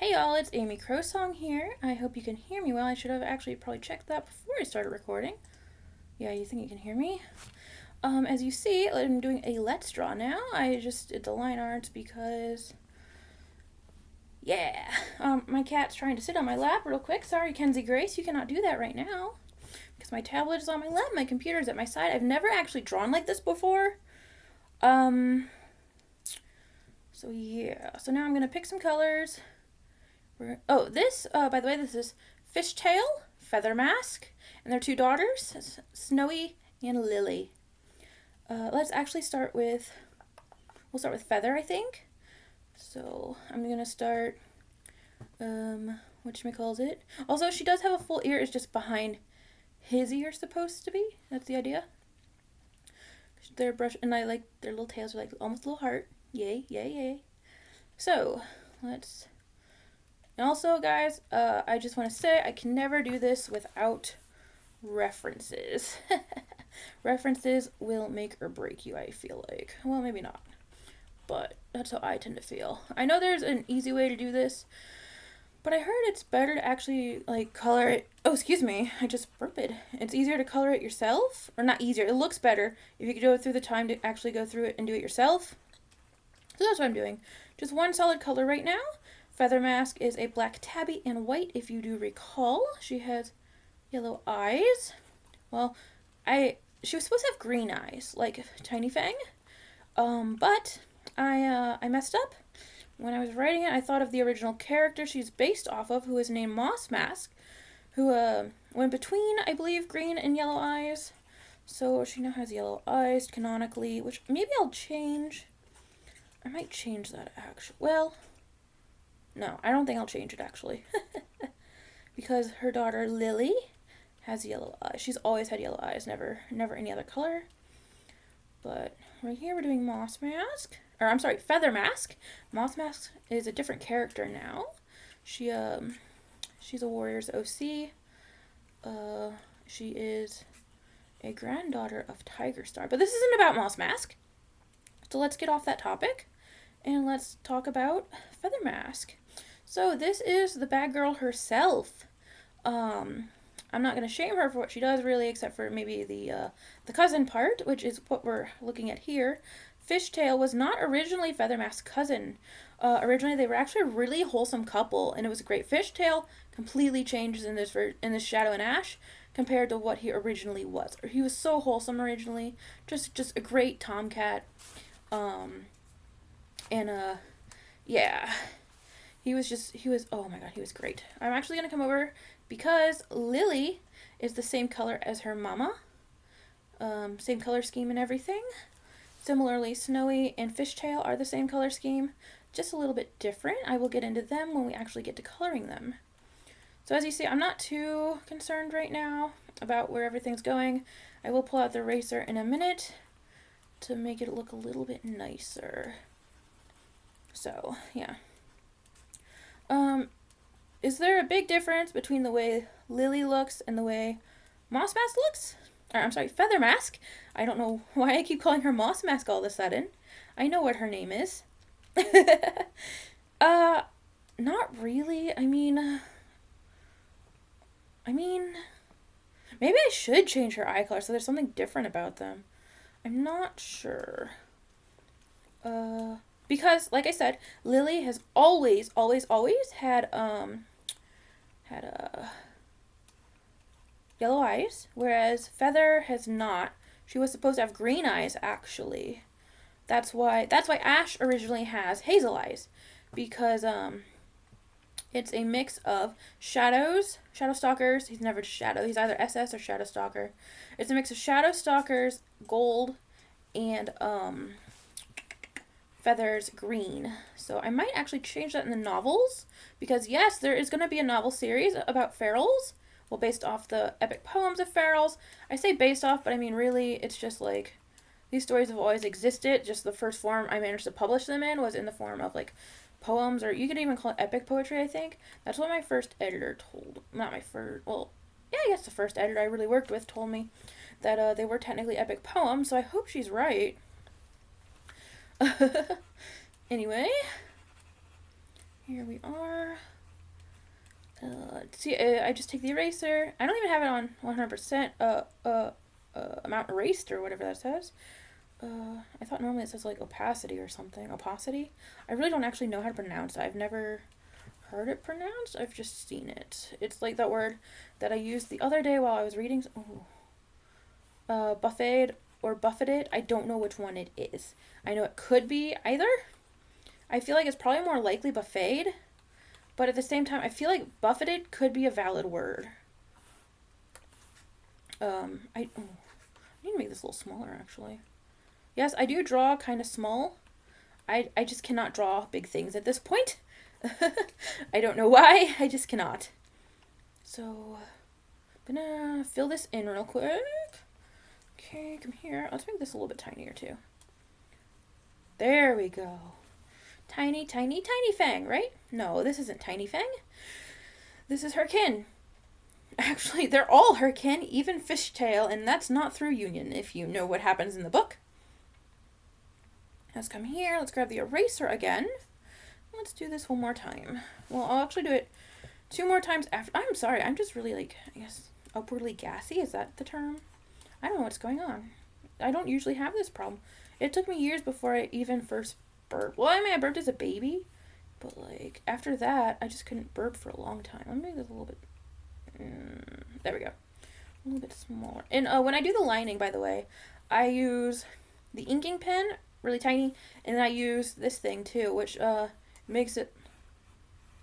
Hey y'all, it's Amy Crowsong here. I hope you can hear me well. I should have actually probably checked that before I started recording. Yeah, you think you can hear me? As you see, I'm doing a Let's Draw now. I just did the line art because, yeah. My cat's trying to sit on my lap real quick. Sorry, Kenzie Grace, you cannot do that right now. Because my tablet is on my lap, my computer's at my side. I've never actually drawn like this before. So yeah. So now I'm going to pick some colors. This, by the way, this is Fishtail, Feather Mask, and their two daughters, Snowy and Lily. Let's actually start with, we'll start with Feather, I think. So I'm going to start, whatchamacallit. Also, she does have a full ear, it's just behind his ear supposed to be. That's the idea. Their brush, and I like their little tails are like almost a little heart. Yay, yay, yay. So, let's... And also, guys, I just want to say I can never do this without references. References will make or break you, I feel like. Well, maybe not. But that's how I tend to feel. I know there's an easy way to do this, but I heard it's better to actually, like, color it. Oh, excuse me. I just burped. It's easier to color it yourself. Or not easier. It looks better if you could go through the time to actually go through it and do it yourself. So that's what I'm doing. Just one solid color right now. Feather Mask is a black tabby and white, if you do recall. She has yellow eyes. Well, she was supposed to have green eyes, like Tiny Fang. But I messed up. When I was writing it, I thought of the original character she's based off of, who is named Moss Mask, who went between, I believe, green and yellow eyes. So she now has yellow eyes, canonically, which maybe I'll change. I might change that, actually. Well... No, I don't think I'll change it, actually. Because her daughter, Lily, has yellow eyes. She's always had yellow eyes, never any other color. But right here we're doing Feather Mask. Moss Mask is a different character now. She's a warrior's OC. She is a granddaughter of Tiger Star. But this isn't about Moss Mask. So let's get off that topic. And let's talk about Feather Mask. So this is the bad girl herself. I'm not going to shame her for what she does, really, except for maybe the cousin part, which is what we're looking at here. Fishtail was not originally Feather Mask's cousin. Originally, they were actually a really wholesome couple, and it was a great. Fishtail completely changes in this Shadow and Ash compared to what he originally was. He was so wholesome originally, just a great tomcat. Yeah. He was, oh my god, he was great. I'm actually going to come over because Lily is the same color as her mama. Same color scheme and everything. Similarly, Snowy and Fishtail are the same color scheme, just a little bit different. I will get into them when we actually get to coloring them. So as you see, I'm not too concerned right now about where everything's going. I will pull out the eraser in a minute to make it look a little bit nicer. So, yeah. Is there a big difference between the way Lily looks and the way Moss Mask looks? Feather Mask. I don't know why I keep calling her Moss Mask all of a sudden. I know what her name is. Not really. I mean, maybe I should change her eye color so there's something different about them. I'm not sure. Because, like I said, Lily has always had yellow eyes, whereas Feather has not. She was supposed to have green eyes, actually. That's why Ash originally has hazel eyes, because it's a mix of Shadow Stalkers. He's never Shadow. He's either SS or Shadow Stalker. It's a mix of Shadow Stalkers, gold, and Feather's green. So I might actually change that in the novels, because yes, there is going to be a novel series about ferals, well, based off the epic poems of ferals. I say based off, but I mean really it's just like these stories have always existed, just the first form I managed to publish them in was in the form of like poems, or you could even call it epic poetry, I think. That's what my first editor told, not my first, well, yeah, I guess the first editor I really worked with told me that they were technically epic poems, so I hope she's right. Anyway, Here we are. See, I just take the eraser. I don't even have it on 100% amount erased or whatever that says. I thought normally it says like opacity or something. Opacity? I really don't actually know how to pronounce it. I've never heard it pronounced. I've just seen it. It's like that word that I used the other day while I was reading. Buffeted or buffeted. I don't know which one it is. I know it could be either. I feel like it's probably more likely buffeted. But at the same time, I feel like buffeted could be a valid word. I need to make this a little smaller, actually. Yes, I do draw kind of small. I just cannot draw big things at this point. I don't know why. I just cannot. So, I'm gonna fill this in real quick. Okay, come here. Let's make this a little bit tinier, too. There we go. Tiny, tiny, tiny Fang, right? No, this isn't Tiny Fang. This is her kin. Actually, they're all her kin, even Fishtail, and that's not through union, if you know what happens in the book. Let's come here. Let's grab the eraser again. Let's do this one more time. Well, I'll actually do it 2 more times after. I'm sorry. I'm just really, like, I guess, upwardly gassy. Is that the term? I don't know what's going on. I don't usually have this problem. It took me years before I even first burped. Well, I mean, I burped as a baby, but, like, after that, I just couldn't burp for a long time. Let me make this a little bit, there we go. A little bit smaller. And when I do the lining, by the way, I use the inking pen, really tiny, and then I use this thing, too, which, makes it,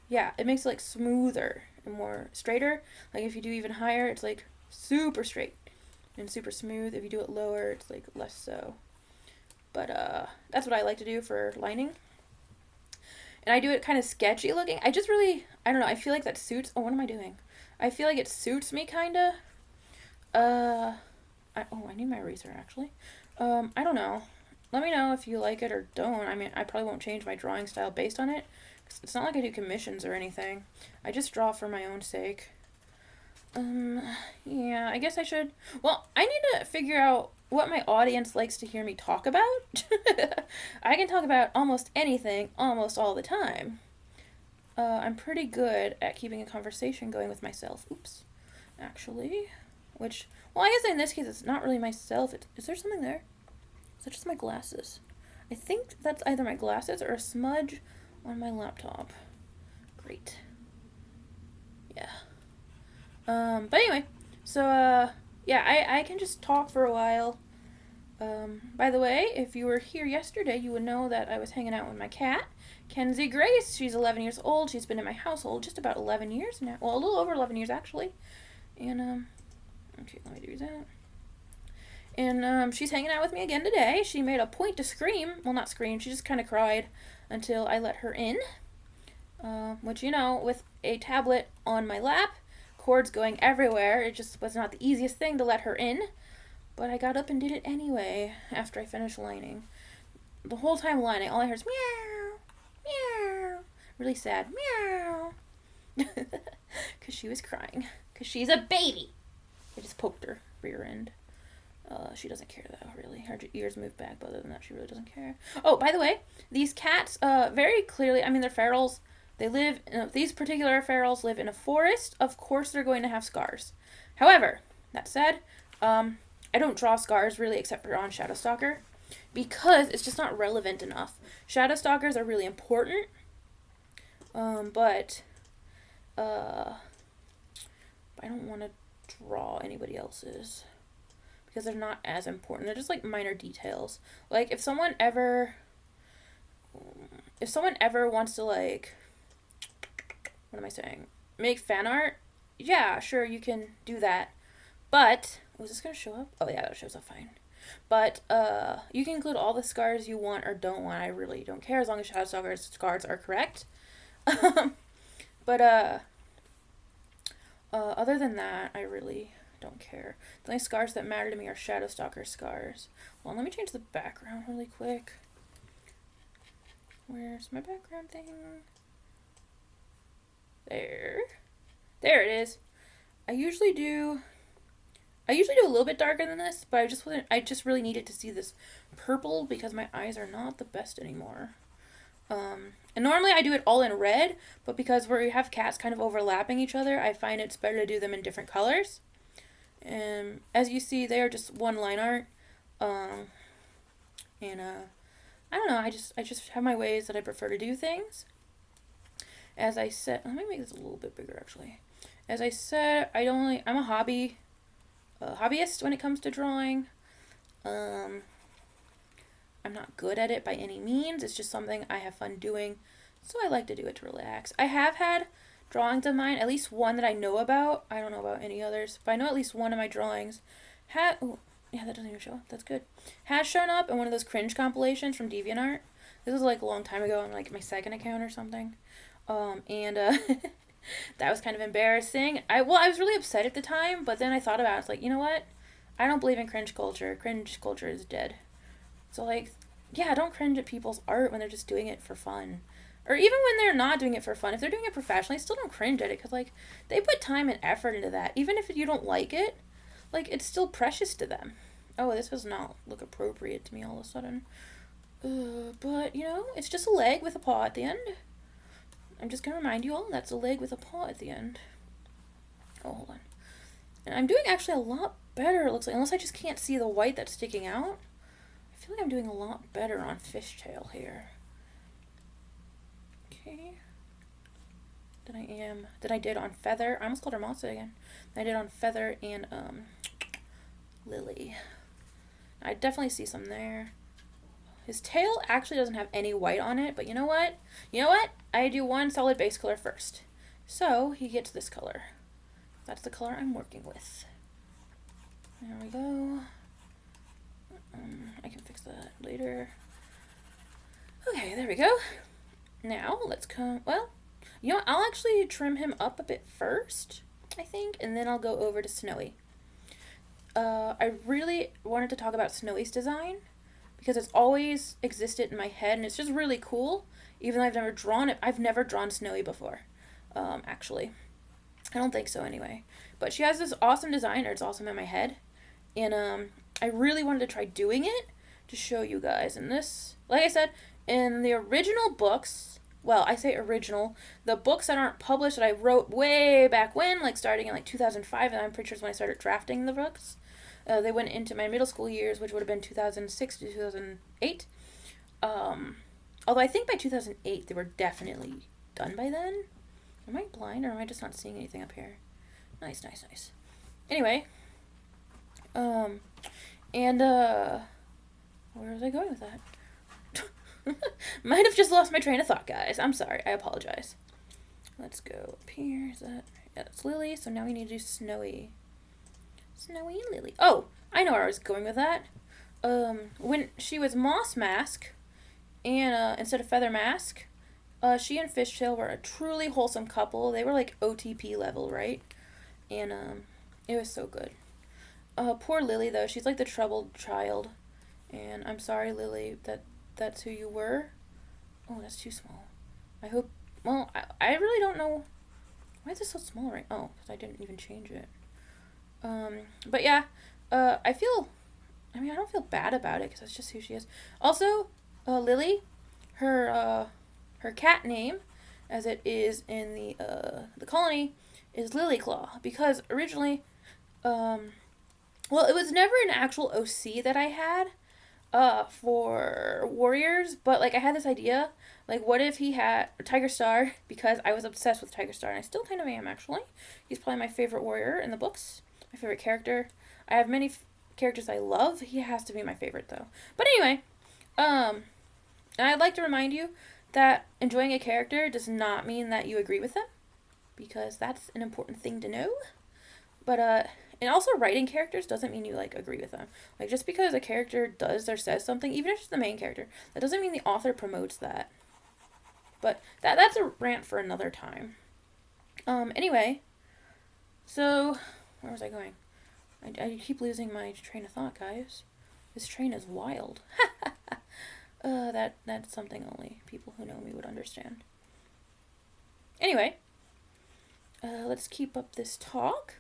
yeah, it makes it, like, smoother and more straighter. Like, if you do even higher, it's, like, super straight and super smooth. If you do it lower, it's, like, less so. But, that's what I like to do for lining. And I do it kind of sketchy looking. I just really, I don't know, I feel like that suits, oh, what am I doing? I feel like it suits me, kind of. I need my eraser, actually. I don't know. Let me know if you like it or don't. I mean, I probably won't change my drawing style based on it. 'Cause it's not like I do commissions or anything. I just draw for my own sake. Yeah, I guess I should. Well, I need to figure out what my audience likes to hear me talk about. I can talk about almost anything, almost all the time. I'm pretty good at keeping a conversation going with myself. Oops. Actually. Which, well, I guess in this case, it's not really myself. Is there something there? Is that just my glasses? I think that's either my glasses or a smudge on my laptop. Great. Yeah. But anyway, so, yeah, I can just talk for a while. By the way, if you were here yesterday, you would know that I was hanging out with my cat, Kenzie Grace. She's 11 years old. She's been in my household just about 11 years now. Well, a little over 11 years, actually. And, okay, let me do that. And, she's hanging out with me again today. She made a point to scream. Well, not scream. She just kind of cried until I let her in. Which, you know, with a tablet on my lap, cords going everywhere, it just was not the easiest thing to let her in. But I got up and did it anyway after I finished lining. The whole time lining, all I heard is meow, meow. Really sad, meow. Because she was crying. Because she's a baby. I just poked her rear end. She doesn't care, though, really. Her ears move back, but other than that, she really doesn't care. Oh, by the way, these cats, very clearly, I mean, they're ferals. They live, these particular ferals live in a forest. Of course, they're going to have scars. However, that said, I don't draw scars, really, except for on Shadowstalker, because it's just not relevant enough. Shadowstalkers are really important, but I don't want to draw anybody else's, because they're not as important. They're just, like, minor details. Like, if someone ever wants to, like, what am I saying? Make fan art, yeah, sure, you can do that. But, was this going to show up? Oh, yeah, that shows up fine. But, you can include all the scars you want or don't want. I really don't care, as long as Shadowstalker's scars are correct. But, other than that, I really don't care. The only scars that matter to me are Shadowstalker scars. Well, let me change the background really quick. Where's my background thing? There. There it is. I usually do a little bit darker than this, but I just really needed to see this purple because my eyes are not the best anymore. And normally I do it all in red, but because we have cats kind of overlapping each other, I find it's better to do them in different colors. And as you see, they are just one line art. Um, and I don't know. I just have my ways that I prefer to do things. As I said, let me make this a little bit bigger actually. As I said, I'm a hobbyist when it comes to drawing. Um, I'm not good at it by any means. It's just something I have fun doing, so I like to do it to relax. I have had drawings of mine, at least one that I know about. I don't know about any others, but I know at least one of my drawings yeah, that doesn't even show up. That's good. Has shown up in one of those cringe compilations from DeviantArt. This was like a long time ago on like my second account or something. And that was kind of embarrassing. I was really upset at the time, but then I thought about it. It's like, you know what? I don't believe in cringe culture. Cringe culture is dead. So like, yeah, don't cringe at people's art when they're just doing it for fun. Or even when they're not doing it for fun. If they're doing it professionally, still don't cringe at it because like they put time and effort into that. Even if you don't like it, like it's still precious to them. Oh, this does not look appropriate to me all of a sudden. But you know, it's just a leg with a paw at the end. I'm just gonna remind you all that's a leg with a paw at the end. Oh, hold on. And I'm doing actually a lot better, it looks like, unless I just can't see the white that's sticking out. I feel like I'm doing a lot better on fishtail here. Okay. Than I did on feather. I almost called her Mossa again. Than I did on feather and Lily. I definitely see some there. His tail actually doesn't have any white on it, but you know what? I do one solid base color first. So he gets this color. That's the color I'm working with. There we go. I can fix that later. Okay, there we go. Now, let's come, well, you know what? I'll actually trim him up a bit first, I think, and then I'll go over to Snowy. I really wanted to talk about Snowy's design because it's always existed in my head and it's just really cool, even though I've never drawn it. I've never drawn Snowy before, actually. I don't think so anyway. But she has this awesome design, or it's awesome in my head, and I really wanted to try doing it to show you guys. And this, like I said, in the original books, well, I say original, the books that aren't published that I wrote way back when, like starting in like 2005, and I'm pretty sure it's when I started drafting the books. They went into my middle school years, which would have been 2006 to 2008. Although I think by 2008 they were definitely done by then. Am I blind or am I just not seeing anything up here? Nice. Anyway, where was I going with that? Might have just lost my train of thought, guys. I'm sorry. I apologize. Let's go up here. Is that? Yeah, that's Lily. So now we need to do Snowy. Snowy and Lily. Oh, I know where I was going with that. When she was Moss Mask, and instead of Feather Mask, she and Fishtail were a truly wholesome couple. They were like OTP level, right? And it was so good. Poor Lily though. She's like the troubled child, and I'm sorry, Lily, that's who you were. Oh, that's too small. I hope. Well, I really don't know. Why is this so small, right? Oh, because I didn't even change it. But yeah, I don't feel bad about it because that's just who she is. Also, Lily, her cat name, as it is in the colony, is Lilyclaw because originally, well, it was never an actual OC that I had, for warriors, but like I had this idea, like what if he had Tiger Star, because I was obsessed with Tiger Star and I still kind of am actually. He's probably my favorite warrior in the books. My favorite character. I have many characters I love. He has to be my favorite though. But anyway, I'd like to remind you that enjoying a character does not mean that you agree with them, because that's an important thing to know. But and also writing characters doesn't mean you like agree with them. Like just because a character does or says something, even if it's the main character, that doesn't mean the author promotes that. But that's a rant for another time. Anyway, so where was I going? I keep losing my train of thought, guys. This train is wild. That's something only people who know me would understand. Anyway, let's keep up this talk.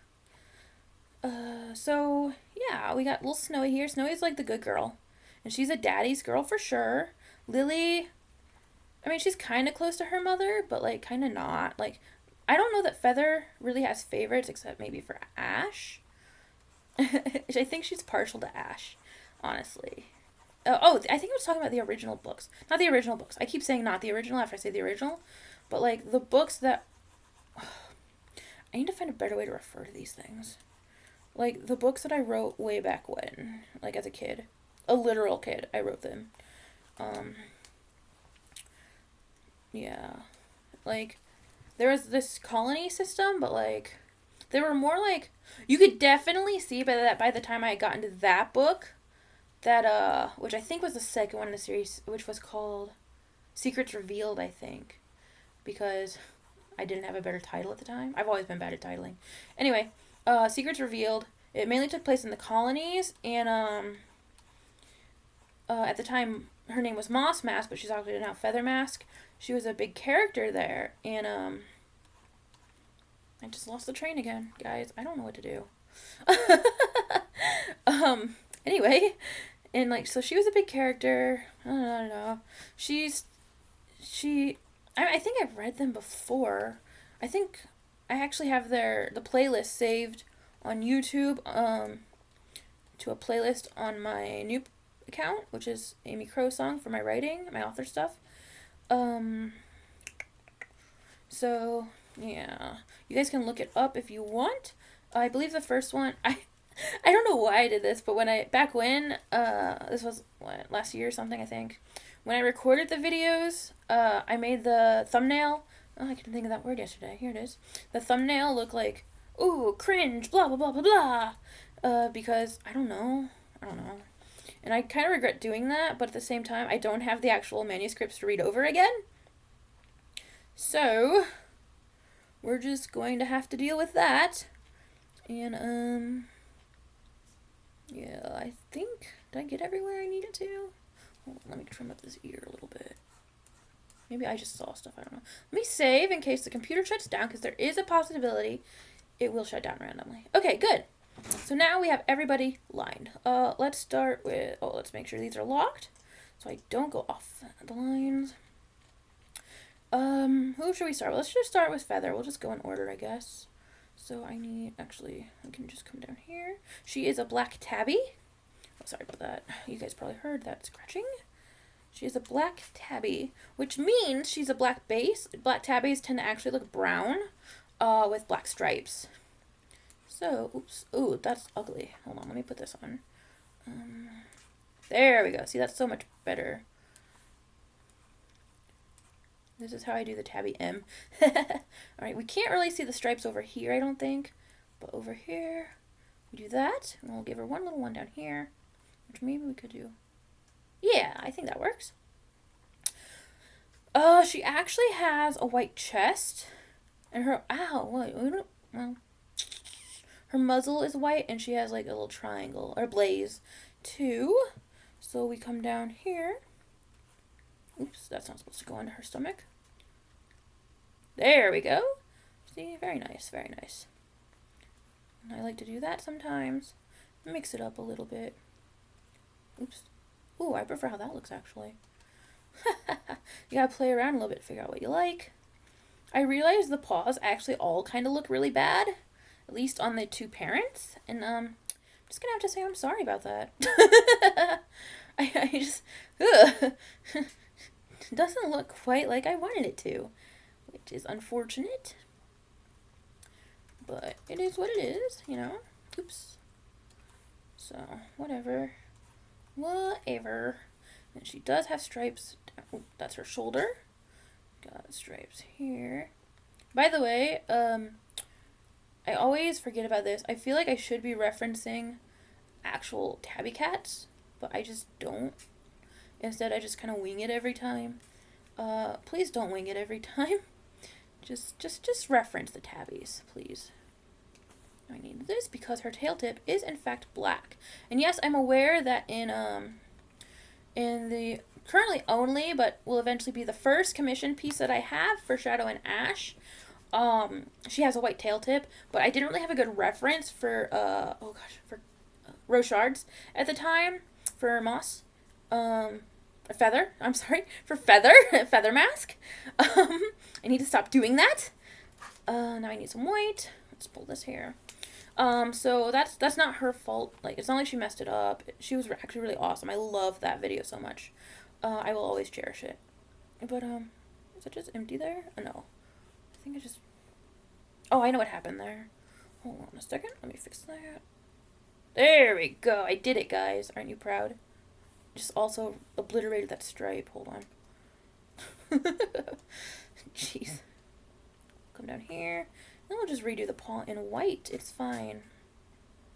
So, yeah, we got little Snowy here. Snowy's like the good girl. And she's a daddy's girl for sure. Lily, I mean, she's kind of close to her mother, but like kind of not. Like, I don't know that Feather really has favorites except maybe for Ash. I think she's partial to Ash, honestly. I think I was talking about the original books. Not the original books. I keep saying not the original after I say the original. But, like, the books that. I need to find a better way to refer to these things. Like, the books that I wrote way back when, like, as a kid. A literal kid, I wrote them. Yeah. Like, there was this colony system, but, like, they were more like. You could definitely see by the time I got into that book that which I think was the second one in the series, which was called Secrets Revealed, I think, because I didn't have a better title at the time. I've always been bad at titling. Anyway, Secrets Revealed. It mainly took place in the colonies, and at the time her name was Moss Mask, but she's actually now Feather Mask. She was a big character there, and I just lost the train again, guys. I don't know what to do. Anyway, and like, so she was a big character. I don't know. I think I've read them before. I think I actually have the playlist saved on YouTube, to a playlist on my new account, which is Amy Crow Song for my writing, my author stuff. So yeah, you guys can look it up if you want. I believe the first one, I don't know why I did this, but this was last year or something, I think. When I recorded the videos, I made the thumbnail. Oh, I couldn't think of that word yesterday. Here it is. The thumbnail looked like, ooh, cringe, blah blah blah blah blah. Because I don't know. And I kind of regret doing that, but at the same time, I don't have the actual manuscripts to read over again. So we're just going to have to deal with that. And yeah, I think, did I get everywhere I needed to? Hold on, let me trim up this ear a little bit. Maybe I just saw stuff, I don't know. Let me save in case the computer shuts down, because there is a possibility it will shut down randomly. Okay, good. So now we have everybody lined. Let's start with, let's make sure these are locked, so I don't go off the lines. Who should we start with? Let's just start with Feather. We'll just go in order, I guess. So I can just come down here. She is a black tabby. Oh, sorry about that. You guys probably heard that scratching. She is a black tabby, which means she's a black base. Black tabbies tend to actually look brown, with black stripes. So, oops. Ooh, that's ugly. Hold on, let me put this on. There we go. See, that's so much better. This is how I do the tabby M. Alright, we can't really see the stripes over here, I don't think. But over here, we do that. And we'll give her one little one down here, which maybe we could do. Yeah, I think that works. She actually has a white chest. And her, her muzzle is white, and she has like a little triangle, or blaze, too. So we come down here. Oops, that's not supposed to go under her stomach. There we go. See, very nice, very nice. And I like to do that sometimes. Mix it up a little bit. Oops. Ooh, I prefer how that looks, actually. You gotta play around a little bit, figure out what you like. I realized the paws actually all kind of look really bad, at least on the two parents, and I'm just gonna have to say I'm sorry about that. I just, doesn't look quite like I wanted it to, which is unfortunate, but it is what it is, you know. Oops. So whatever. And she does have stripes. Oh, that's her shoulder. Got stripes here. By the way, I always forget about this. I feel like I should be referencing actual tabby cats, but I just don't. Instead, I just kind of wing it every time. Please don't wing it every time. Just reference the tabbies, please. I need this because her tail tip is in fact black. And yes, I'm aware that in the currently only, but will eventually be the first commission piece that I have for Shadow and Ash, she has a white tail tip, but I didn't really have a good reference for Rochards at the time for Moss. Feather. I'm sorry, for feather. Feather mask. I need to stop doing that. Now I need some white. Let's pull this here. So that's not her fault. Like, it's not like she messed it up. She was actually really awesome. I love that video so much. I will always cherish it. But, is it just empty there? Oh, no. I think I just... Oh, I know what happened there. Hold on a second. Let me fix that. There we go. I did it, guys. Aren't you proud? Just also obliterated that stripe. Hold on. Jeez. Come down here. Then we'll just redo the paw in white. It's fine.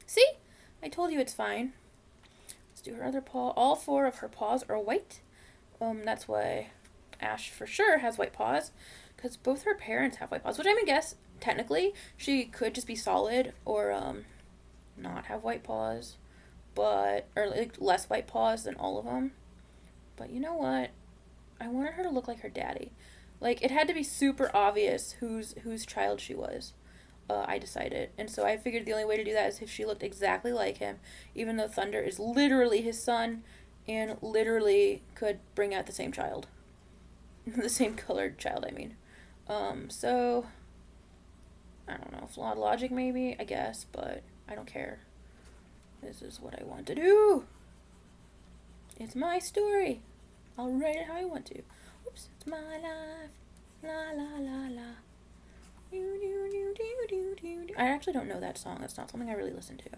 See? I told you it's fine. Let's do her other paw. All 4 of her paws are white. That's why Ash for sure has white paws. Because both her parents have white paws. Which I mean, guess, technically, she could just be solid or, not have white paws. But, or like less white paws than all of them. But you know what? I wanted her to look like her daddy. Like, it had to be super obvious whose child she was. I decided. And so I figured the only way to do that is if she looked exactly like him. Even though Thunder is literally his son and literally could bring out the same child. The same colored child, I mean. So, I don't know. Flawed logic, maybe, I guess. But I don't care. This is what I want to do. It's my story. I'll write it how I want to. Oops, it's my life. La la la la. I actually don't know that song. That's not something I really listen to.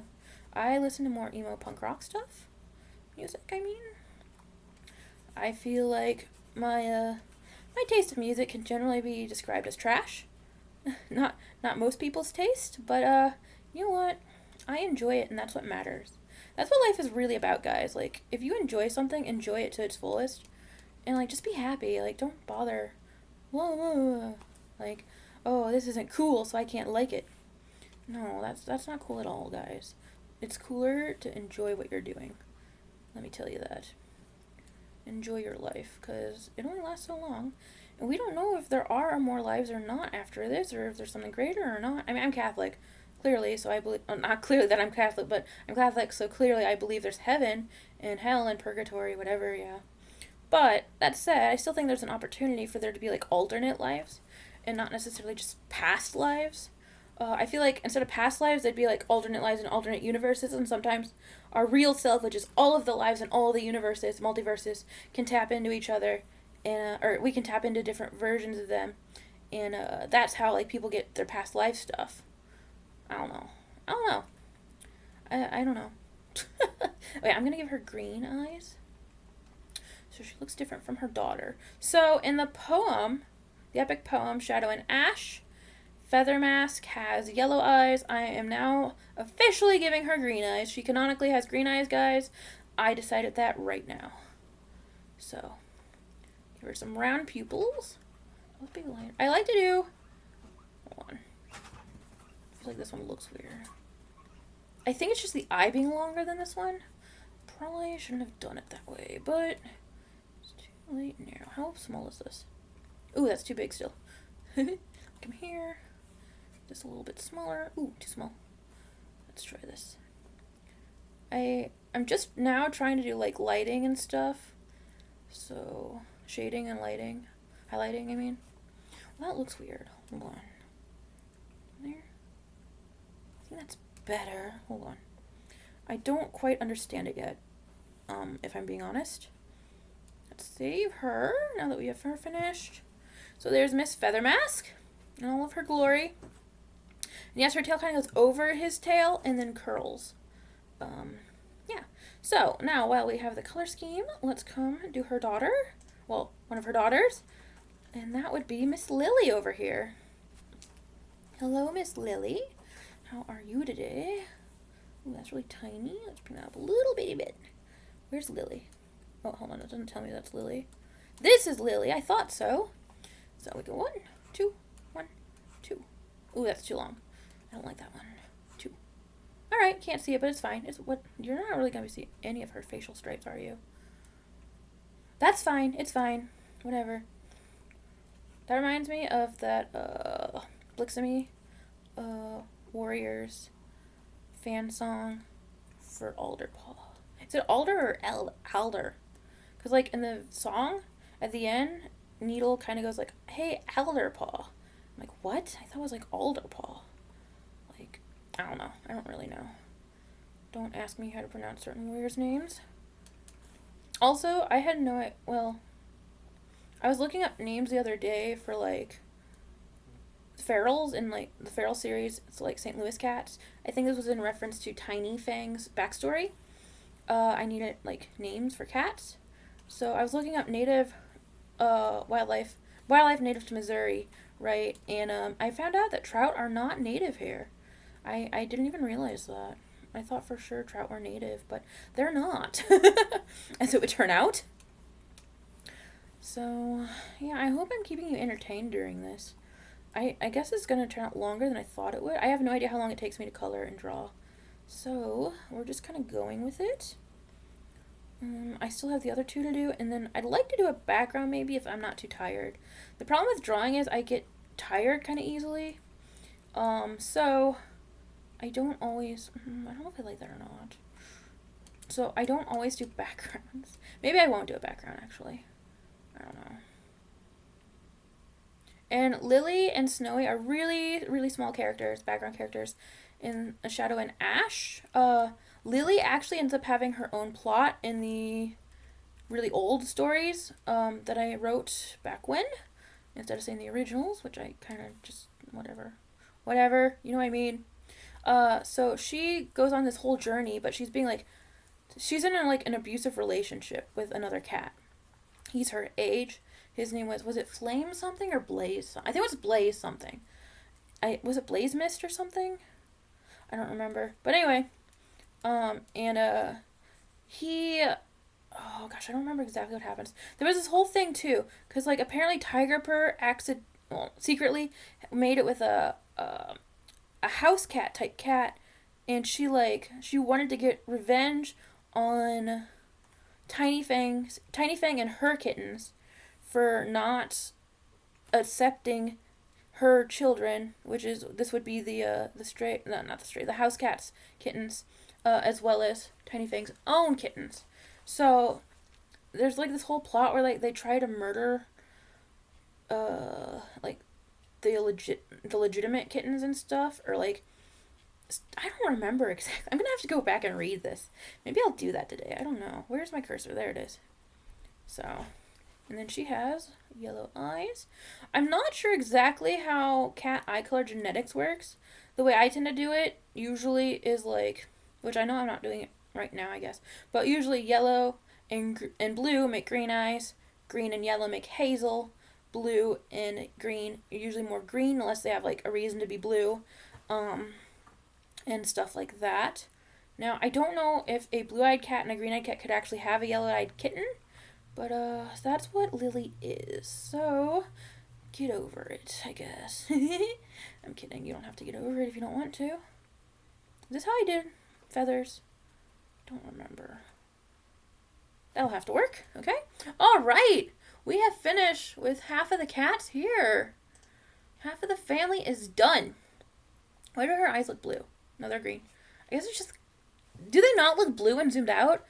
I listen to more emo punk rock stuff. Music, I mean. I feel like my taste of music can generally be described as trash. Not most people's taste, but you know what? I enjoy it, and that's what matters. That's what life is really about, guys. Like, if you enjoy something, enjoy it to its fullest. And, like, just be happy. Like, don't bother. Whoa. Like, oh, this isn't cool, so I can't like it. No, that's not cool at all, guys. It's cooler to enjoy what you're doing. Let me tell you that. Enjoy your life, because it only lasts so long. And we don't know if there are more lives or not after this, or if there's something greater or not. I mean, I'm Catholic, clearly, so I believe... not clearly that I'm Catholic, but I'm Catholic, so clearly I believe there's heaven and hell and purgatory, whatever, yeah. But, that said, I still think there's an opportunity for there to be, like, alternate lives, and not necessarily just past lives. I feel like instead of past lives, there'd be, like, alternate lives and alternate universes, and sometimes our real self, which is all of the lives in all of the universes, multiverses, can tap into each other, and or we can tap into different versions of them, and that's how, like, people get their past life stuff. I don't know. I don't know. Wait, I'm gonna give her green eyes. So she looks different from her daughter. So in the poem, the epic poem, Shadow and Ash, Feather Mask has yellow eyes. I am now officially giving her green eyes. She canonically has green eyes, guys. I decided that right now. So, give her some round pupils. I like to do... Hold on. I feel like this one looks weird. I think it's just the eye being longer than this one. Probably shouldn't have done it that way, but... Late now. How small is this? Ooh, that's too big still. Come here. Just a little bit smaller. Ooh, too small. Let's try this. I'm just now trying to do, like, lighting and stuff. So, shading and lighting. Highlighting, I mean. Well, that looks weird. Hold on. There. I think that's better. Hold on. I don't quite understand it yet. If I'm being honest. Let's save her, now that we have her finished. So there's Miss Feather Mask in all of her glory. And yes, her tail kind of goes over his tail and then curls. Yeah. So now, while we have the color scheme, let's come do her daughter. Well, one of her daughters. And that would be Miss Lily over here. Hello, Miss Lily. How are you today? Ooh, that's really tiny. Let's bring that up a little bitty bit. Where's Lily? Oh, hold on, it doesn't tell me that's Lily. This is Lily, I thought so. So we go 1, 2, 1, 2. Ooh, that's too long. I don't like that one. 2. Alright, can't see it, but it's fine. You're not really going to see any of her facial stripes, are you? That's fine, it's fine. Whatever. That reminds me of that, Blixamy, Warriors fan song for Alderpaw. Is it Alder or Alder? Because, like, in the song, at the end, Needle kind of goes like, hey, Alderpaw. I'm like, what? I thought it was like Alderpaw. Like, I don't know. I don't really know. Don't ask me how to pronounce certain warriors' names. Also, I had no... Well, I was looking up names the other day for, like, ferals in, like, the feral series. It's, like, St. Louis cats. I think this was in reference to Tiny Fang's backstory. I needed, like, names for cats. So I was looking up native wildlife native to Missouri, right? And I found out that trout are not native here. I didn't even realize that. I thought for sure trout were native, but they're not, as it would turn out. So, yeah, I hope I'm keeping you entertained during this. I guess it's going to turn out longer than I thought it would. I have no idea how long it takes me to color and draw. So, we're just kind of going with it. I still have the other two to do, and then I'd like to do a background maybe if I'm not too tired. The problem with drawing is I get tired kind of easily. So I don't always, I don't know if I like that or not. So I don't always do backgrounds. Maybe I won't do a background actually. I don't know. And Lily and Snowy are really, really small characters, background characters in A Shadow and Ash. Lily actually ends up having her own plot in the really old stories that I wrote back when, instead of saying the originals, which I kind of just, whatever, you know what I mean? So she goes on this whole journey, but she's being like, she's in like an abusive relationship with another cat. He's her age. His name was it Flame something or Blaze? I think it was Blaze something. Was it Blaze Mist or something? I don't remember. But anyway, he, oh gosh, I don't remember exactly what happens. There was this whole thing too, because like apparently Tiger Purr secretly made it with a house cat type cat, and she wanted to get revenge on Tiny Fang and her kittens for not accepting her children, this would be the house cat's kittens, as well as Tiny Fang's own kittens. So there's like this whole plot where like they try to murder like the legitimate kittens and stuff, or like I don't remember exactly. I'm gonna have to go back and read this. Maybe I'll do that today. I don't know. Where's my cursor? There it is. So, and then she has yellow eyes. I'm not sure exactly how cat eye color genetics works. The way I tend to do it usually is like, which I know I'm not doing it right now, I guess, but usually yellow and blue make green eyes, green and yellow make hazel, blue and green are usually more green unless they have like a reason to be blue, and stuff like that. Now, I don't know if a blue-eyed cat and a green-eyed cat could actually have a yellow-eyed kitten, but that's what Lily is. So, get over it, I guess. I'm kidding. You don't have to get over it if you don't want to. Is this how I did feathers? Don't remember. That'll have to work, okay? All right. We have finished with half of the cats here. Half of the family is done. Why do her eyes look blue? No, they're green. I guess it's just... Do they not look blue and zoomed out?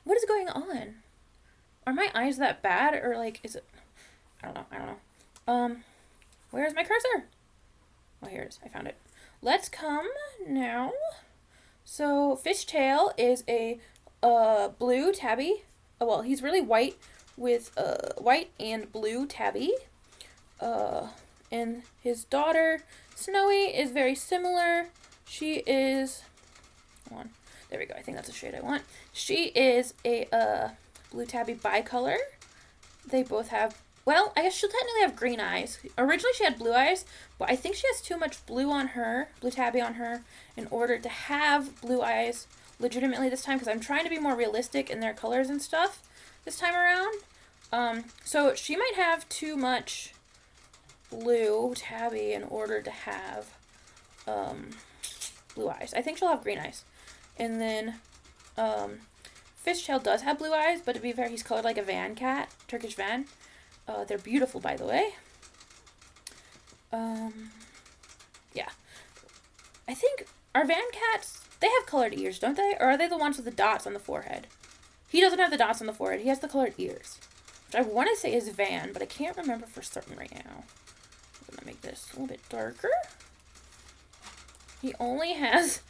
What is going on? Are my eyes that bad? Or, like, is it... I don't know. Where's my cursor? Oh, here it is. I found it. Let's come now. So, Fishtail is a blue tabby. Oh, well, he's really white with white and blue tabby. And his daughter, Snowy, is very similar. She is... Hold on. There we go. I think that's the shade I want. She is a blue tabby bicolor. They both have... Well, I guess she'll technically have green eyes. Originally she had blue eyes, but I think she has too much blue tabby on her, in order to have blue eyes legitimately this time, because I'm trying to be more realistic in their colors and stuff this time around. So she might have too much blue tabby in order to have blue eyes. I think she'll have green eyes. And then Fishtail does have blue eyes, but to be fair, he's colored like a van cat, Turkish van. They're beautiful, by the way. Yeah. I think, are van cats, they have colored ears, don't they? Or are they the ones with the dots on the forehead? He doesn't have the dots on the forehead. He has the colored ears, which I want to say is Van, but I can't remember for certain right now. I'm going to make this a little bit darker. He only has...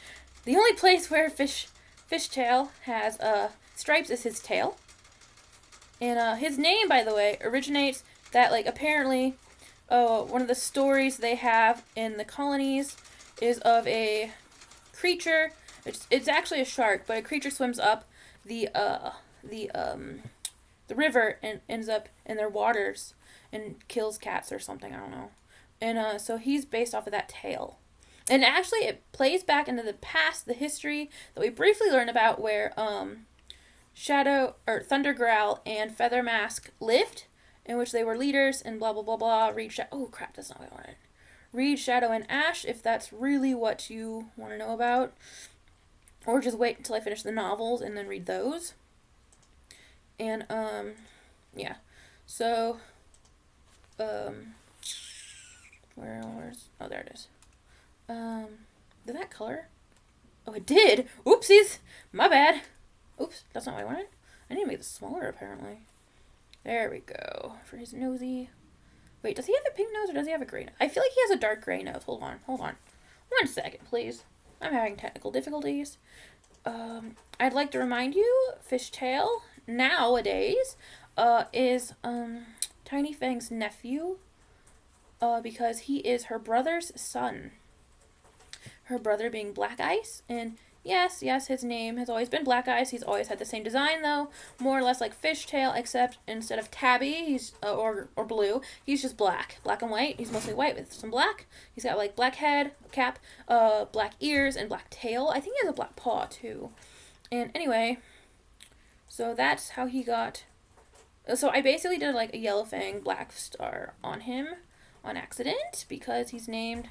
The only place where Fishtail has stripes is his tail. And his name, by the way, originates that, like, apparently one of the stories they have in the colonies is of a creature. It's actually a shark, but a creature swims up the river and ends up in their waters and kills cats or something. I don't know. And so he's based off of that tale. And actually, it plays back into the past, the history that we briefly learned about, where Thunder Growl and Feather Mask lived, in which they were leaders and blah blah blah blah. Oh crap, that's not what I wanted. Read Shadow and Ash if that's really what you want to know about, or just wait until I finish the novels and then read those. And yeah, so where's oh, there it is. Did that color? Oh, it did. Oopsies, my bad. Oops, that's not what I wanted. I need to make this smaller apparently. There we go. For his nosy. Wait, does he have a pink nose or does he have a gray nose? I feel like he has a dark gray nose. Hold on. 1 second, please. I'm having technical difficulties. I'd like to remind you, Fishtail nowadays is Tiny Fang's nephew because he is her brother's son. Her brother being Black Ice, and yes, his name has always been Black Ice. He's always had the same design, though, more or less like Fishtail, except instead of tabby, he's or blue, he's just black and white. He's mostly white with some black. He's got like black head, cap, black ears, and black tail. I think he has a black paw too. And anyway, so that's how he got. So I basically did like a yellow fang black star on him on accident because he's named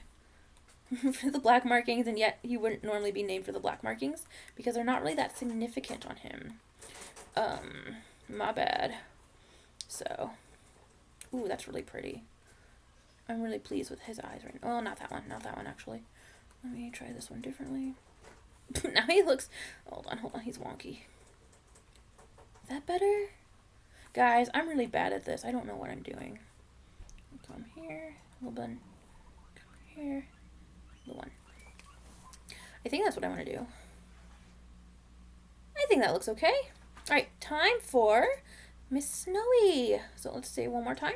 for the black markings, and yet he wouldn't normally be named for the black markings because they're not really that significant on him. My bad. So, ooh, that's really pretty. I'm really pleased with his eyes right now. Oh, not that one actually. Let me try this one differently. Now he looks, hold on, he's wonky. Is that better? Guys, I'm really bad at this. I don't know what I'm doing. Come here, a little bit. Come here. The one. I think that's what I want to do. I think that looks okay. Alright, time for Miss Snowy. So let's say it one more time.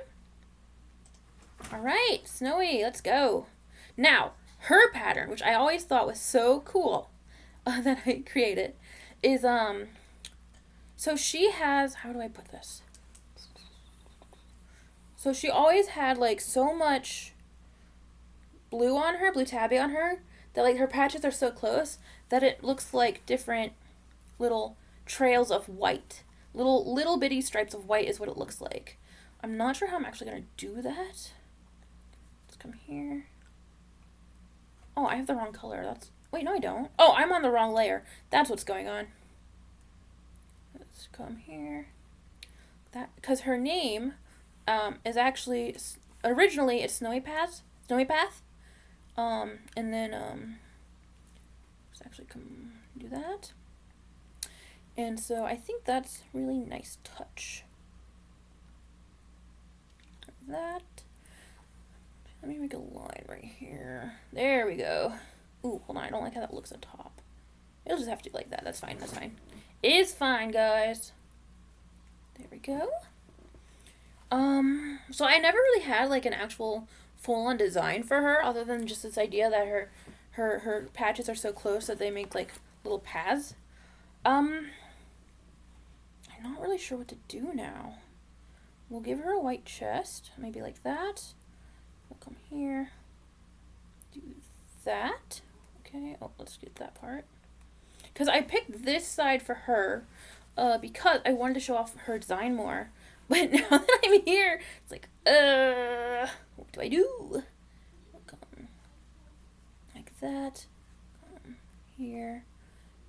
Alright, Snowy, let's go. Now, her pattern, which I always thought was so cool that I created, is, so she has, how do I put this? So she always had, like, so much blue tabby on her, that like her patches are so close that it looks like different little trails of white. Little bitty stripes of white is what it looks like. I'm not sure how I'm actually going to do that. Let's come here. Oh, I have the wrong color. Wait, no I don't. Oh, I'm on the wrong layer. That's what's going on. Let's come here. Because her name is actually, originally it's Snowy Path. And then, let's actually come do that. And so I think that's really nice touch. Like that. Let me make a line right here. There we go. Ooh, hold on. I don't like how that looks at top. It'll just have to be like that. That's fine. It's fine, guys. There we go. So I never really had like an actual full-on design for her, other than just this idea that her patches are so close that they make like little paths. I'm not really sure what to do now. We'll give her a white chest, maybe like that. We'll come here, do that. Okay, oh, let's get that part. Because I picked this side for her, because I wanted to show off her design more. But now that I'm here, it's like, what do I do? Come like that. Come here.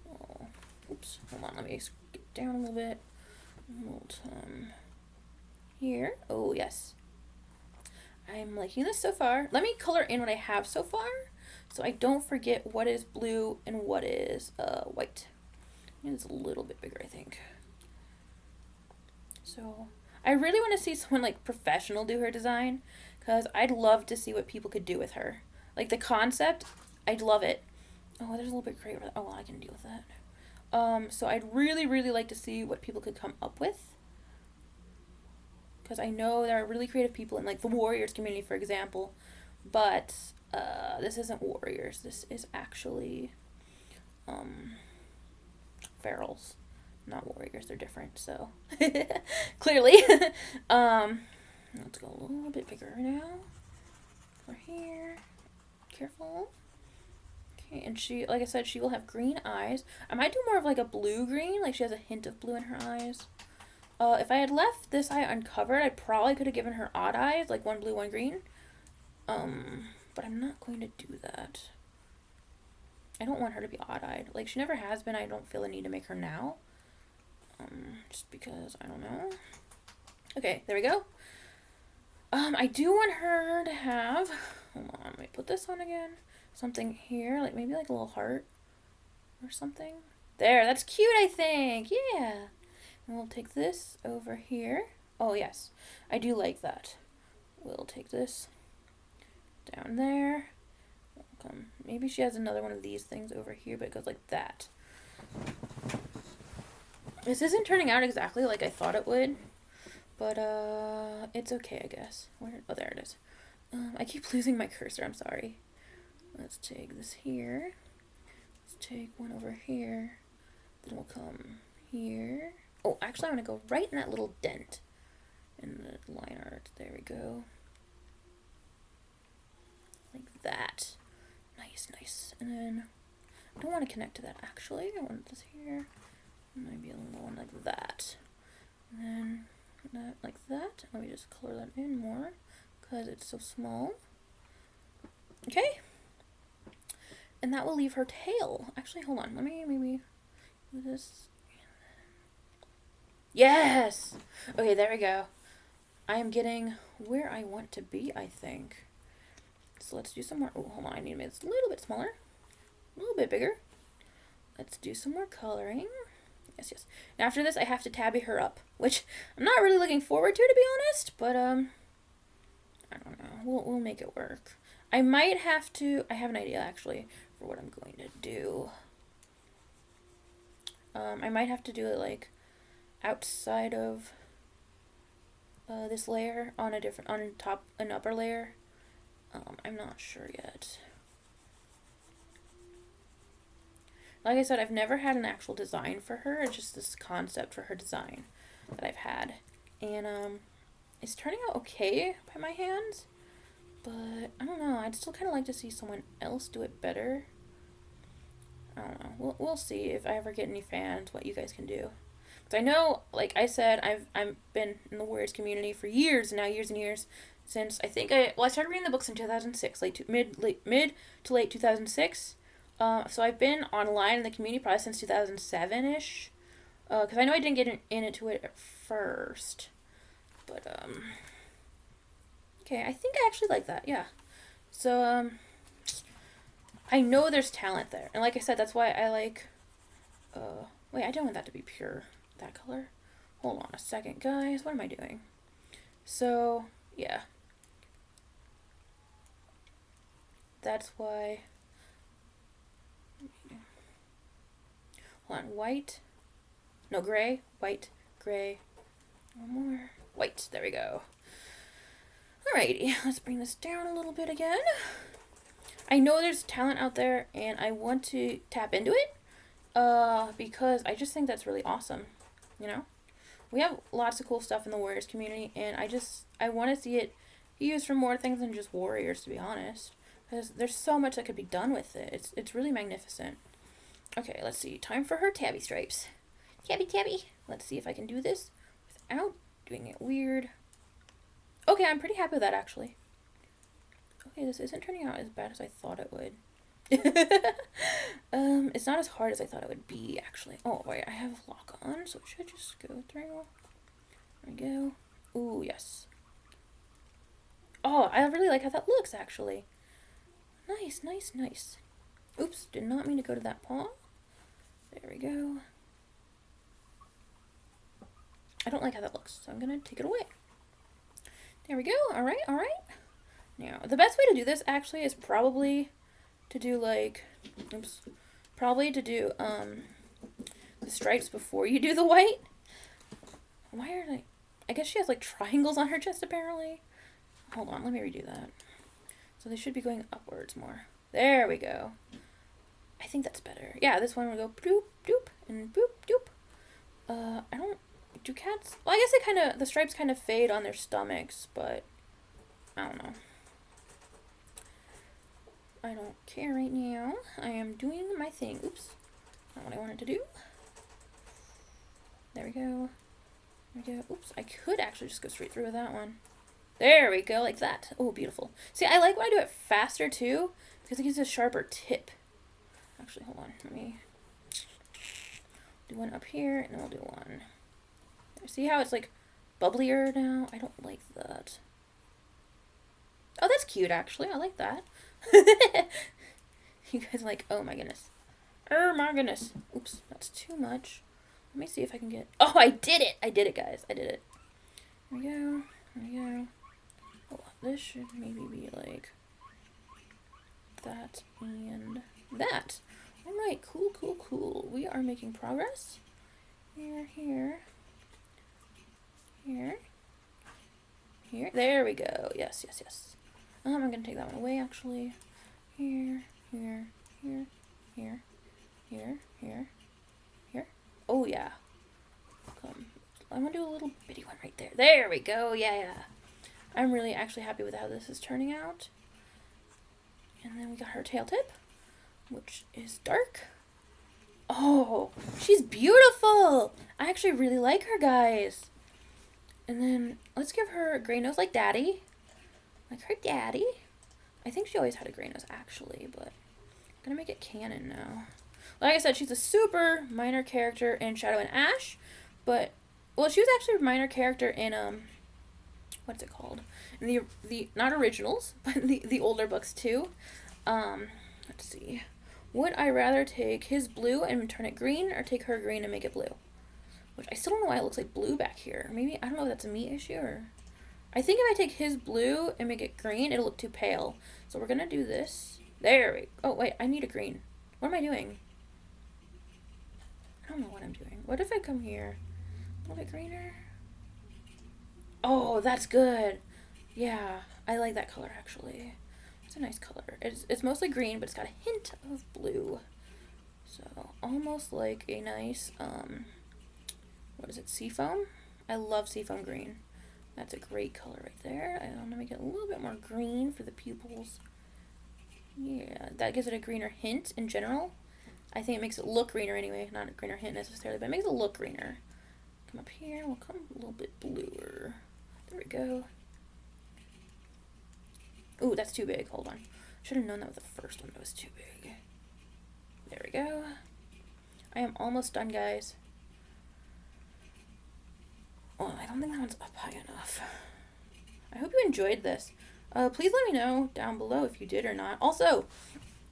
Oh, oops. Hold on. Let me get down a little bit. We'll here. Oh, yes. I'm liking this so far. Let me color in what I have so far, so I don't forget what is blue and what is white. It's a little bit bigger, I think. So I really want to see someone like professional do her design, because I'd love to see what people could do with her. Like the concept, I'd love it. Oh, there's a little bit gray. Oh, well, I can deal with that. So I'd really, really like to see what people could come up with. Because I know there are really creative people in like the Warriors community, for example. But this isn't Warriors. This is actually ferals. Not Warriors. They're different. So clearly. Let's go a little bit bigger now. Over here. Careful. Okay, and she, like I said, she will have green eyes. I might do more of like a blue-green, like she has a hint of blue in her eyes. If I had left this eye uncovered, I probably could have given her odd eyes, like one blue, one green. But I'm not going to do that. I don't want her to be odd-eyed. Like, she never has been. I don't feel the need to make her now. Just because, I don't know. Okay, there we go. I do want her to have, hold on, let me put this on again. Something here, like maybe like a little heart or something. There, that's cute, I think. Yeah. And we'll take this over here. Oh, yes. I do like that. We'll take this down there. Maybe she has another one of these things over here, but it goes like that. This isn't turning out exactly like I thought it would, but it's okay, I guess. Oh, there it is. I keep losing my cursor, I'm sorry. Let's take this here. Let's take one over here. Then we'll come here. Oh, actually, I'm going to go right in that little dent in the line art. There we go. Like that. Nice, nice. And then I don't want to connect to that, actually. I want this here. Maybe a little one like that. And then that like that. Let me just color that in more because it's so small. Okay. And that will leave her tail. Actually, hold on. Let me maybe do this. Yes! Okay, there we go. I am getting where I want to be, I think. So let's do some more. Oh, hold on. I need to make this a little bit smaller. A little bit bigger. Let's do some more coloring. Yes, yes. And after this, I have to tabby her up, which I'm not really looking forward to be honest, but, I don't know. We'll make it work. I might have to, I have an idea, actually, for what I'm going to do. I might have to do it, like, outside of this layer on a different, on top, an upper layer. I'm not sure yet. Like I said, I've never had an actual design for her. It's just this concept for her design that I've had. And, it's turning out okay by my hands. But, I don't know. I'd still kind of like to see someone else do it better. I don't know. We'll see if I ever get any fans, what you guys can do. Because I know, like I said, I've been in the Warriors community for years now, years and years. Since I think I started reading the books in 2006, mid to late 2006. So I've been online in the community probably since 2007-ish. Because I know I didn't get into it at first. But, okay, I think I actually like that, yeah. So, I know there's talent there. And like I said, that's why I like, wait, I don't want that to be pure, that color. Hold on a second, guys. What am I doing? So, yeah. That's why, hold on, white, no, gray, white, gray, one more, white, there we go. Alrighty, let's bring this down a little bit again. I know there's talent out there, and I want to tap into it, because I just think that's really awesome, you know? We have lots of cool stuff in the Warriors community, and I want to see it used for more things than just Warriors, to be honest. Because there's so much that could be done with it. It's really magnificent. Okay, let's see. Time for her tabby stripes. Tabby, tabby. Let's see if I can do this without doing it weird. Okay, I'm pretty happy with that, actually. Okay, this isn't turning out as bad as I thought it would. It's not as hard as I thought it would be, actually. Oh, wait, I have lock on, so it should just go through. There we go. Ooh, yes. Oh, I really like how that looks, actually. Nice, nice, nice. Oops, did not mean to go to that paw. There we go. I don't like how that looks, so I'm going to take it away. There we go. All right, all right. Now, the best way to do this, actually, is probably to do, like, the stripes before you do the white. Why are they... I guess she has, like, triangles on her chest, apparently. Hold on, let me redo that. So they should be going upwards more. There we go. I think that's better. Yeah, this one will go doop, doop, and boop, doop. I don't... Do cats... Well, I guess they kind of... The stripes kind of fade on their stomachs, but... I don't know. I don't care right now. I am doing my thing. Oops. Not what I wanted to do. There we go. There we go. Oops. I could actually just go straight through with that one. There we go, like that. Oh, beautiful. See, I like when I do it faster, too, because it gives a sharper tip. Actually, hold on. Let me do one up here, and then I'll do one. See how it's, like, bubblier now? I don't like that. Oh, that's cute, actually. I like that. You guys are like, oh my goodness. Oh my goodness. Oops, that's too much. Let me see if I can get... Oh, I did it! I did it, guys. I did it. There we go. There we go. Oh, this should maybe be like that and that. Alright, cool, cool, cool. We are making progress. Here, here. Here. Here. There we go. Yes, yes, yes. I'm going to take that one away, actually. Here, here, here, here, here, here, here. Oh, yeah. Come. I'm going to do a little bitty one right there. There we go. Yeah, yeah. I'm really actually happy with how this is turning out. And then we got her tail tip, which is dark. Oh, she's beautiful. I actually really like her, guys. And then let's give her a gray nose like Daddy. Like her daddy. I think she always had a gray nose, actually, but I'm going to make it canon now. Like I said, she's a super minor character in Shadow and Ash, but, well, she was actually a minor character in, what's it called? In the not originals, but the older books, too. Let's see. Would I rather take his blue and turn it green, or take her green and make it blue? Which I still don't know why it looks like blue back here. Maybe, I don't know if that's a me issue, or... I think if I take his blue and make it green, it'll look too pale. So we're going to do this. There we go. Oh, wait, I need a green. What am I doing? I don't know what I'm doing. What if I come here? A little bit greener? Oh, that's good. Yeah, I like that color, actually. It's a nice color. It's mostly green, but it's got a hint of blue. So, almost like a nice, what is it, seafoam? I love seafoam green. That's a great color right there. I'm going to make it a little bit more green for the pupils. Yeah, that gives it a greener hint in general. I think it makes it look greener anyway. Not a greener hint necessarily, but it makes it look greener. Come up here. We'll come a little bit bluer. There we go. Ooh, that's too big. Hold on. Should have known that with the first one. That was too big. There we go. I am almost done, guys. Oh, I don't think that one's up high enough. I hope you enjoyed this. Please let me know down below if you did or not. Also,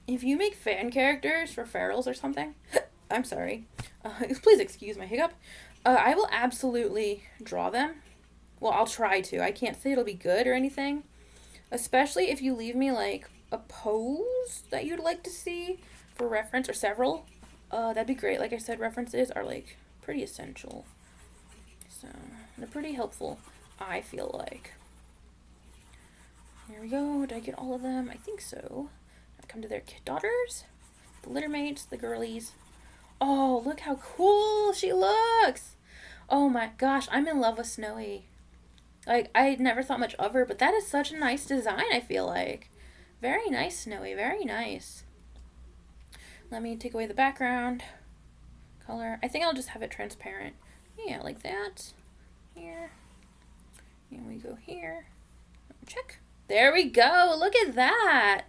if you make fan characters for ferals or something, I'm sorry. Please excuse my hiccup. I will absolutely draw them. Well, I'll try to. I can't say it'll be good or anything. Especially if you leave me, like, a pose that you'd like to see for reference, or several. That'd be great. Like I said, references are, like, pretty essential. So, they're pretty helpful, I feel like. Here we go. Did I get all of them? I think so. I come to their daughters, the litter mates, the girlies. Oh, look how cool she looks. Oh my gosh, I'm in love with Snowy. Like, I never thought much of her, but that is such a nice design, I feel like. Very nice, Snowy. Very nice. Let me take away the background color. I think I'll just have it transparent. Yeah, like that. Here. And we go here. Check. There we go. Look at that.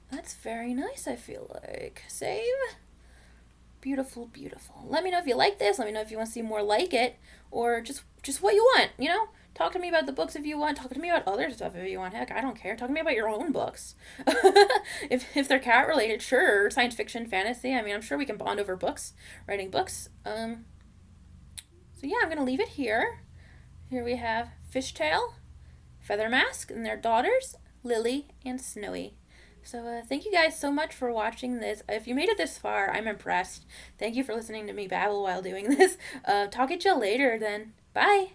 That's very nice, I feel like. Save. Beautiful, beautiful. Let me know if you like this. Let me know if you want to see more like it. Or just what you want, you know? Talk to me about the books if you want. Talk to me about other stuff if you want. Heck, I don't care. Talk to me about your own books. if they're cat related, sure. Science fiction, fantasy. I mean, I'm sure we can bond over books. Writing books. So So yeah, I'm going to leave it here. Here we have Fishtail, Feather Mask, and their daughters, Lily and Snowy. So thank you guys so much for watching this. If you made it this far, I'm impressed. Thank you for listening to me babble while doing this. Talk at you later then. Bye!